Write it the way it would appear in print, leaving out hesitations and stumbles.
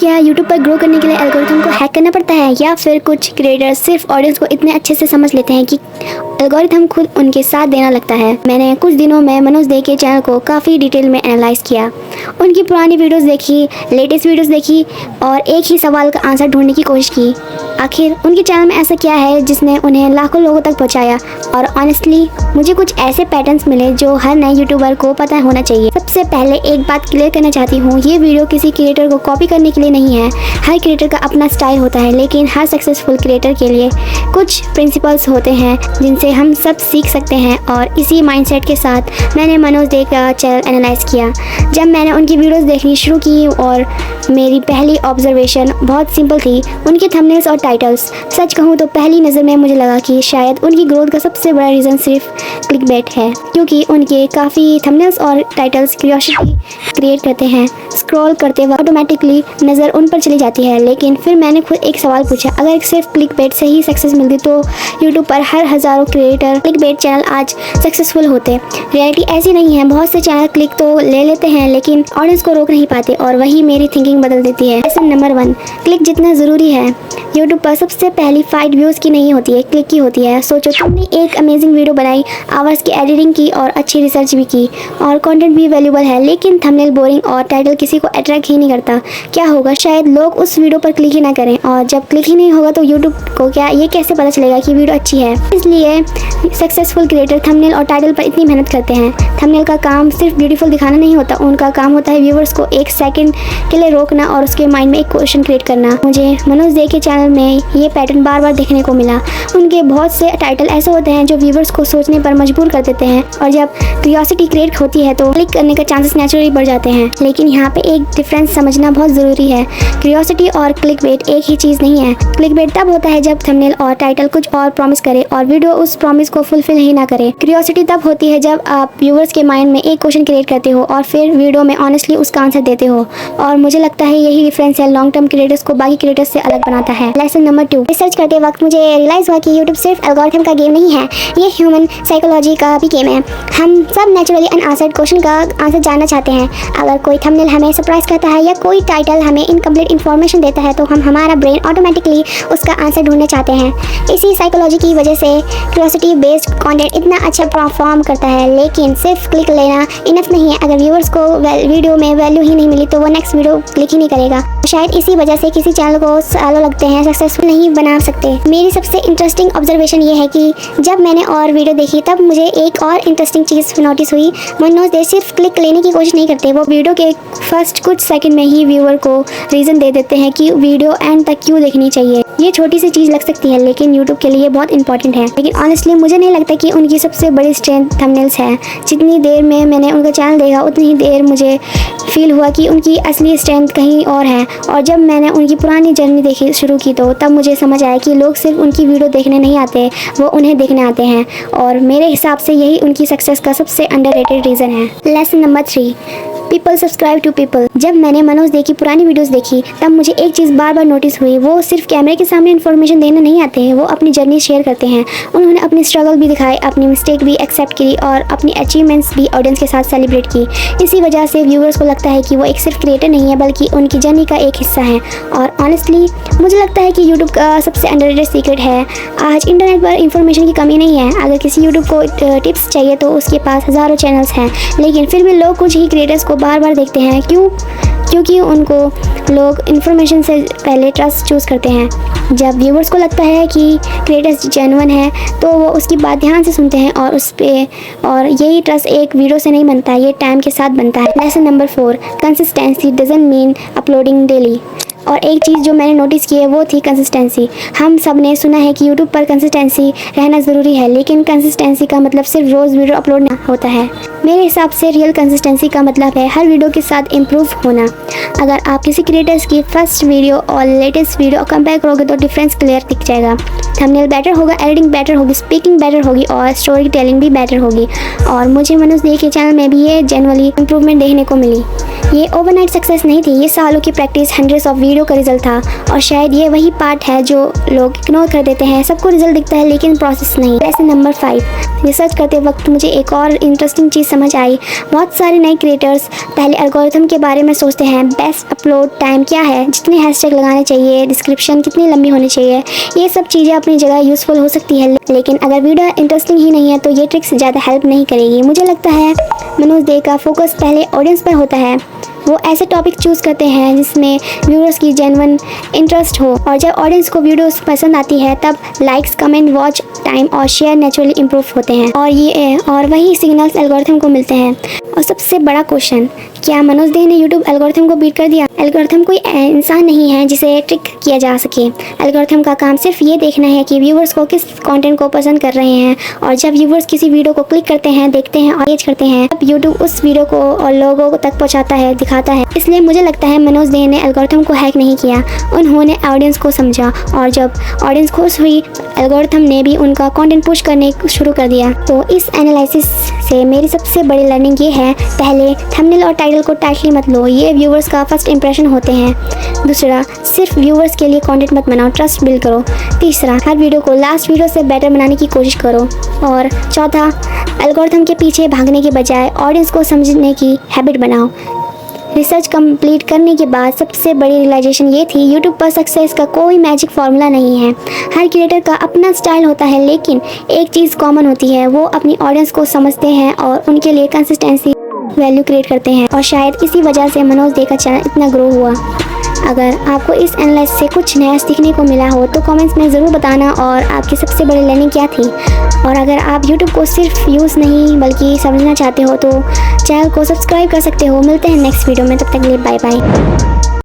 क्या यूट्यूब पर ग्रो करने के लिए एल्गोरिथम को हैक करना पड़ता है, या फिर कुछ क्रिएटर्स सिर्फ ऑडियंस को इतने अच्छे से समझ लेते हैं कि एल्गोरिथम खुद उनके साथ देना लगता है। मैंने कुछ दिनों में मनोज दे के चैनल को काफ़ी डिटेल में एनालाइज किया, उनकी पुरानी वीडियोस देखी, लेटेस्ट वीडियोस देखी और एक ही सवाल का आंसर ढूंढने की कोशिश की। आखिर उनके चैनल में ऐसा क्या है जिसने उन्हें लाखों लोगों तक पहुंचाया। और ऑनेस्टली मुझे कुछ ऐसे पैटर्न्स मिले जो हर नए यूट्यूबर को पता होना चाहिए। सबसे पहले एक बात क्लियर करना चाहती हूँ, ये वीडियो किसी क्रिएटर को कॉपी करने के लिए नहीं है। हर क्रिएटर का अपना स्टाइल होता है, लेकिन हर सक्सेसफुल क्रिएटर के लिए कुछ प्रिंसिपल्स होते हैं जिनसे हम सब सीख सकते हैं। और इसी माइंडसेट के साथ मैंने मनोज दे का चैनल एनालाइज किया। जब मैंने उनकी वीडियोस देखनी शुरू की और मेरी पहली ऑब्जर्वेशन बहुत सिंपल थी, उनके थंबनेल्स और टाइटल्स। सच कहूँ तो पहली नज़र में मुझे लगा कि शायद उनकी ग्रोथ का सबसे बड़ा रीज़न सिर्फ क्लिकबेट है, क्योंकि उनके काफ़ी थंबनेल्स और टाइटल्स क्यूरियोसिटी क्रिएट करते हैं। स्क्रॉल करते वक्त ऑटोमेटिकली नज़र उन पर चली जाती है। लेकिन फिर मैंने खुद एक सवाल पूछा, अगर सिर्फ क्लिकबेट से ही सक्सेस मिलती तो यूट्यूब पर हर हज़ारों क्रिएटर क्लिकबेट चैनल आज सक्सेसफुल होते। रियलिटी ऐसी नहीं है। बहुत से चैनल क्लिक तो ले लेते हैं लेकिन ऑडियंस को रोक नहीं पाते, और वही मेरी थिंकिंग बदल देती है। लेसन नंबर 1, क्लिक जितना ज़रूरी है यूट्यूब पर सबसे पहली फाइट व्यूज़ की नहीं होती है, क्लिक की होती है। सोचो तुमने एक अमेजिंग वीडियो बनाई, आवर्स की एडिटिंग की और अच्छी रिसर्च भी की और कंटेंट भी वैल्यूबल है, लेकिन थंबनेल बोरिंग और टाइटल किसी को अट्रैक्ट ही नहीं करता। क्या होगा? शायद लोग उस वीडियो पर क्लिक ही ना करें, और जब क्लिक ही नहीं होगा तो यूट्यूब को क्या ये कैसे पता चलेगा कि वीडियो अच्छी है? इसलिए सक्सेसफुल क्रिएटर थंबनेल और टाइटल पर इतनी मेहनत करते हैं। थंबनेल का काम सिर्फ ब्यूटीफुल दिखाना नहीं होता, उनका काम होता है व्यूवर्स को एक सेकंड के लिए रोकना और उसके माइंड में एक क्वेश्चन क्रिएट करना। मुझे मनोज दे के चैनल में ये पैटर्न बार बार देखने को मिला। उनके बहुत से टाइटल ऐसे होते हैं जो व्यूवर्स को सोचने पर मजबूर कर देते हैं, और जब क्यूरियोसिटी क्रिएट होती है तो क्लिक करने का चांसेस नेचुरली बढ़ जाते हैं। लेकिन यहाँ पे एक डिफरेंस समझना बहुत ज़रूरी है। क्यूरियोसिटी और क्लिकबेट एक ही चीज़ नहीं है। क्लिकबेट तब होता है जब थंबनेल और टाइटल कुछ और प्रॉमिस करे और वीडियो उस प्रॉमिस को फुलफिल ही ना करे। क्यूरियोसिटी तब होती है जब आप व्यूवर्स के माइंड में एक क्वेश्चन क्रिएट करते हो और फिर वीडियो में ऑनेस्टली उसका आंसर देते हो। और मुझे लगता है यही डिफरेंस है लॉन्ग टर्म क्रिएटर्स को बाकी क्रिएटर्स से अलग बनाता है। लेसन नंबर 2, रिसर्च करते वक्त मुझे रियलाइज हुआ कि यूट्यूब सिर्फ एल्गोरिथम का गेम नहीं है, ये ह्यूमन साइकोलॉजी का भी गेम है। हम सब नेचुरली अनआंसर्ड क्वेश्चन का आंसर जानना चाहते हैं। अगर कोई थंबनेल हमें सरप्राइज करता है या कोई टाइटल हमें इनकम्प्लीट इन्फॉर्मेशन देता है तो हमारा ब्रेन ऑटोमेटिकली उसका आंसर ढूंढना चाहते हैं। इसी साइकोलॉजी की वजह से क्यूरियोसिटी बेस्ड कंटेंट इतना अच्छा परफॉर्म करता है। लेकिन सिर्फ क्लिक लेना इनफ नहीं है। अगर व्यूअर्स को वीडियो में वैल्यू ही नहीं मिली तो वो नेक्स्ट वीडियो क्लिक ही नहीं करेगा। शायद इसी वजह से किसी चैनल को सालों लगते हैं सक्सेसफुल नहीं बना सकते। मेरी सबसे इंटरेस्टिंग ऑब्जर्वेशन ये है कि जब मैंने और वीडियो देखी तब मुझे एक और इंटरेस्टिंग चीज़ नोटिस हुई। मनोज दे सिर्फ क्लिक लेने की कोशिश नहीं करते, वो वीडियो के फर्स्ट कुछ सेकंड में ही व्यूअर को रीज़न दे देते हैं कि वीडियो एंड तक क्यों देखनी चाहिए। ये छोटी सी चीज़ लग सकती है लेकिन यूट्यूब के लिए बहुत इंपॉर्टेंट है। लेकिन ऑनेस्टली मुझे नहीं लगता कि उनकी सबसे बड़ी स्ट्रेंथ थंबनेल्स है। जितनी देर में मैंने उनका चैनल देखा उतनी ही देर मुझे फील हुआ कि उनकी असली स्ट्रेंथ कहीं और है। और जब मैंने उनकी पुरानी जर्नी देखी शुरू की तो तब मुझे समझ आया कि लोग सिर्फ उनकी वीडियो देखने नहीं आते, वो उन्हें देखने आते हैं। और मेरे हिसाब से यही उनकी सक्सेस का सबसे अंडररेटेड रीज़न है। Lesson number 3, people subscribe to people. जब मैंने मनोज दे की पुरानी वीडियोस देखी तब मुझे एक चीज़ बार बार नोटिस हुई, वो सिर्फ कैमरे के सामने इन्फॉर्मेशन देने नहीं आते हैं, वो अपनी जर्नी शेयर करते हैं। उन्होंने अपनी स्ट्रगल भी दिखाई, अपनी मिस्टेक भी एक्सेप्ट की और अपनी अचीवमेंट्स भी ऑडियंस के साथ सेलिब्रेट की। इसी वजह से व्यूअर्स को लगता है कि वो एक सिर्फ क्रिएटर नहीं है बल्कि उनकी जर्नी का एक हिस्सा है। और ऑनेस्टली मुझे लगता है कि यूट्यूब का सबसे अंडररेटेड सीक्रेट है, आज इंटरनेट पर इंफॉर्मेशन की कमी नहीं है। अगर किसी यूट्यूब को टिप्स चाहिए तो उसके पास हज़ारों चैनल्स हैं, लेकिन फिर भी लोग कुछ ही क्रिएटर्स को बार बार देखते हैं। क्यों? क्योंकि उनको लोग इन्फॉर्मेशन से पहले ट्रस्ट चूज़ करते हैं। जब व्यूवर्स को लगता है कि क्रिएटर्स जेन्युइन है तो वो उसकी बात ध्यान से सुनते हैं और उस पे, और यही ट्रस्ट एक वीडियो से नहीं बनता, ये टाइम के साथ बनता है। Lesson number 4, consistency doesn't mean uploading daily. और एक चीज़ जो मैंने नोटिस की है वो थी कंसिस्टेंसी। हम सब ने सुना है कि यूट्यूब पर कंसिस्टेंसी रहना ज़रूरी है, लेकिन कंसिस्टेंसी का मतलब सिर्फ रोज़ वीडियो अपलोड ना होता है। मेरे हिसाब से रियल कंसिस्टेंसी का मतलब है हर वीडियो के साथ इम्प्रूव होना। अगर आप किसी क्रिएटर्स की फर्स्ट वीडियो और लेटेस्ट वीडियो कंपेयर करोगे तो डिफरेंस क्लियर दिख जाएगा। थंबनेल बेटर होगा, एडिटिंग बेटर होगी, स्पीकिंग बेटर होगी और स्टोरी टेलिंग भी बेटर होगी। और मुझे मनोज दे के चैनल में भी ये जेन्युइनली इम्प्रूवमेंट देखने को मिली। ये ओवरनाइट सक्सेस नहीं थी, ये सालों की प्रैक्टिस, हंड्रेड्स ऑफ वीडियो का रिजल्ट था, और शायद ये वही पार्ट है जो लोग इग्नोर कर देते हैं। सबको रिजल्ट दिखता है लेकिन प्रोसेस नहीं। लेसन नंबर 5, रिसर्च करते वक्त मुझे एक और इंटरेस्टिंग चीज़ समझ आई। बहुत सारे नए क्रिएटर्स पहले एल्गोरिथम के बारे में सोचते हैं, बेस्ट अपलोड टाइम क्या है, जितने हैशटैग लगाने चाहिए, डिस्क्रिप्शन कितनी लंबी होनी चाहिए। ये सब चीज़ें अपनी जगह यूज़फुल हो सकती है, लेकिन अगर वीडियो इंटरेस्टिंग ही नहीं है तो ये ट्रिक्स ज़्यादा हेल्प नहीं करेगी। मुझे लगता है मनोज दे का फोकस पहले ऑडियंस पर होता है। वो ऐसे टॉपिक चूज़ करते हैं जिसमें व्यूअर्स की जेन्युइन इंटरेस्ट हो, और जब ऑडियंस को वीडियोस पसंद आती है तब लाइक्स, कमेंट, वॉच टाइम और शेयर नेचुरली इंप्रूव होते हैं, और वही सिग्नल्स एल्गोरिथम को मिलते हैं। और सबसे बड़ा क्वेश्चन, क्या मनोज दे ने यूट्यूब एल्गोरिथम को बीट कर दिया? एल्गोरिथम कोई इंसान नहीं है जिसे ट्रिक किया जा सके। एल्गोरिथम का काम सिर्फ ये देखना है कि व्यूअर्स को किस कंटेंट को पसंद कर रहे हैं, और जब व्यूअर्स किसी वीडियो को क्लिक करते हैं, देखते हैं और एंगेज करते हैं, तब यूट्यूब उस वीडियो को और लोगों तक पहुंचाता है, दिखाता है। इसलिए मुझे लगता है मनोज दे ने एल्गोरिथम को हैक नहीं किया, उन्होंने ऑडियंस को समझा, और जब ऑडियंस खुश हुई एल्गोरिथम ने भी उनका कंटेंट पुश करने शुरू कर दिया। तो इस एनालिसिस से मेरी सबसे बड़ी लर्निंग ये है, पहले थंबनेल और टाइटल को टाइटली मत लो, ये व्यूअर्स का फर्स्ट इंप्रेशन होते हैं। दूसरा, सिर्फ व्यूअर्स के लिए कंटेंट मत बनाओ, ट्रस्ट बिल्ड करो। तीसरा, हर वीडियो को लास्ट वीडियो से बेटर बनाने की कोशिश करो। और चौथा, एल्गोरिथम के पीछे भागने के बजाय ऑडियंस को समझने की हैबिट बनाओ। रिसर्च कंप्लीट करने के बाद सबसे बड़ी रियलाइजेशन ये थी, यूट्यूब पर सक्सेस का कोई मैजिक फार्मूला नहीं है। हर क्रिएटर का अपना स्टाइल होता है, लेकिन एक चीज़ कॉमन होती है, वो अपनी ऑडियंस को समझते हैं और उनके लिए कंसिस्टेंसी वैल्यू क्रिएट करते हैं। और शायद इसी वजह से मनोज दे का चैनल इतना ग्रो हुआ। अगर आपको इस एनालिसिस से कुछ नया सीखने को मिला हो तो कमेंट्स में ज़रूर बताना, और आपकी सबसे बड़ी लर्निंग क्या थी। और अगर आप यूट्यूब को सिर्फ यूज़ नहीं बल्कि समझना चाहते हो तो चैनल को सब्सक्राइब कर सकते हो। मिलते हैं नेक्स्ट वीडियो में, तब तक के लिए बाय बाय।